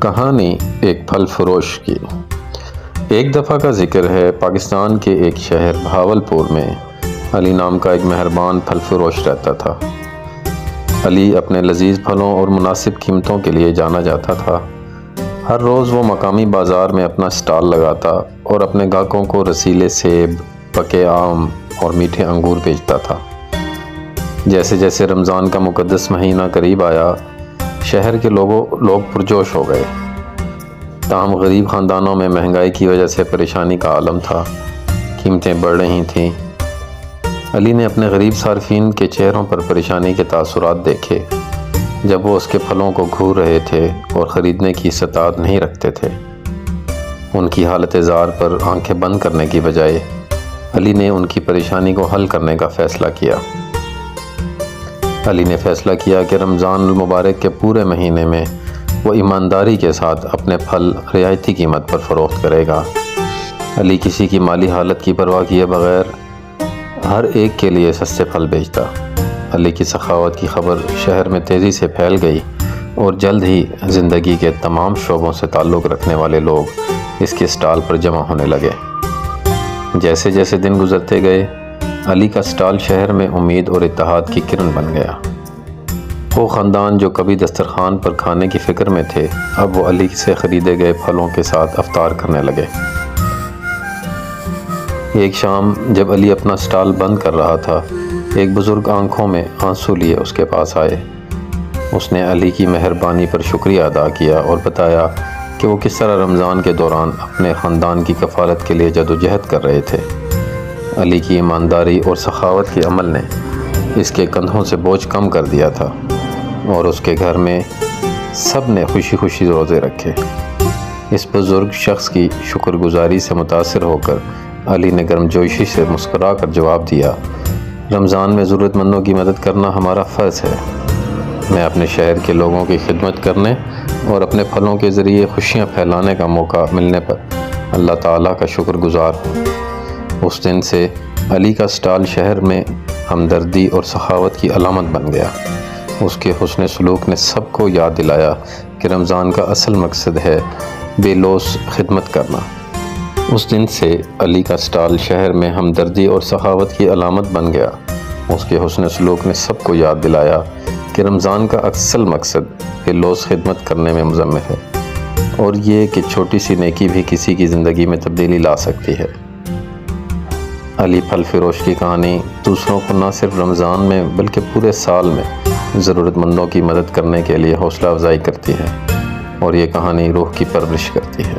کہانی ایک پھل فروش کی۔ ایک دفعہ کا ذکر ہے، پاکستان کے ایک شہر بہاولپور میں علی نام کا ایک مہربان پھل فروش رہتا تھا۔ علی اپنے لذیذ پھلوں اور مناسب قیمتوں کے لیے جانا جاتا تھا۔ ہر روز وہ مقامی بازار میں اپنا اسٹال لگاتا اور اپنے گاہکوں کو رسیلے سیب، پکے آم اور میٹھے انگور بیچتا تھا۔ جیسے جیسے رمضان کا مقدس مہینہ قریب آیا، شہر کے لوگ پرجوش ہو گئے۔ تاہم غریب خاندانوں میں مہنگائی کی وجہ سے پریشانی کا عالم تھا، قیمتیں بڑھ رہی تھیں۔ علی نے اپنے غریب صارفین کے چہروں پر پریشانی کے تاثرات دیکھے جب وہ اس کے پھلوں کو گھور رہے تھے اور خریدنے کی استطاعت نہیں رکھتے تھے۔ ان کی حالت زار پر آنکھیں بند کرنے کی بجائے علی نے ان کی پریشانی کو حل کرنے کا فیصلہ کیا۔ علی نے فیصلہ کیا کہ رمضان المبارک کے پورے مہینے میں وہ ایمانداری کے ساتھ اپنے پھل رعایتی قیمت پر فروخت کرے گا۔ علی کسی کی مالی حالت کی پرواہ کیے بغیر ہر ایک کے لیے سستے پھل بیچتا۔ علی کی سخاوت کی خبر شہر میں تیزی سے پھیل گئی اور جلد ہی زندگی کے تمام شعبوں سے تعلق رکھنے والے لوگ اس کے اسٹال پر جمع ہونے لگے۔ جیسے جیسے دن گزرتے گئے، علی کا اسٹال شہر میں امید اور اتحاد کی کرن بن گیا۔ وہ خاندان جو کبھی دسترخوان پر کھانے کی فکر میں تھے، اب وہ علی سے خریدے گئے پھلوں کے ساتھ افطار کرنے لگے۔ ایک شام جب علی اپنا اسٹال بند کر رہا تھا، ایک بزرگ آنکھوں میں آنسو لیے اس کے پاس آئے۔ اس نے علی کی مہربانی پر شکریہ ادا کیا اور بتایا کہ وہ کس طرح رمضان کے دوران اپنے خاندان کی کفالت کے لیے جدوجہد کر رہے تھے۔ علی کی ایمانداری اور سخاوت کے عمل نے اس کے کندھوں سے بوجھ کم کر دیا تھا اور اس کے گھر میں سب نے خوشی خوشی روزے رکھے۔ اس بزرگ شخص کی شکر گزاری سے متاثر ہو کر علی نے گرمجوشی سے مسکرا کر جواب دیا، رمضان میں ضرورت مندوں کی مدد کرنا ہمارا فرض ہے۔ میں اپنے شہر کے لوگوں کی خدمت کرنے اور اپنے پھلوں کے ذریعے خوشیاں پھیلانے کا موقع ملنے پر اللہ تعالیٰ کا شکر گزار ہوں۔ اس دن سے علی کا اسٹال شہر میں ہمدردی اور سخاوت کی علامت بن گیا۔ اس کے حسن سلوک نے سب کو یاد دلایا کہ رمضان کا اصل مقصد ہے بے لوث خدمت کرنا۔ اس دن سے علی کا اسٹال شہر میں ہمدردی اور سخاوت کی علامت بن گیا۔ اس کے حسن سلوک نے سب کو یاد دلایا کہ رمضان کا اصل مقصد بے لوث خدمت کرنے میں مضمر ہے، اور یہ کہ چھوٹی سی نیکی بھی کسی کی زندگی میں تبدیلی لا سکتی ہے۔ علی پھل فروش کی کہانی دوسروں کو نہ صرف رمضان میں بلکہ پورے سال میں ضرورت مندوں کی مدد کرنے کے لیے حوصلہ افزائی کرتی ہے، اور یہ کہانی روح کی پرورش کرتی ہے۔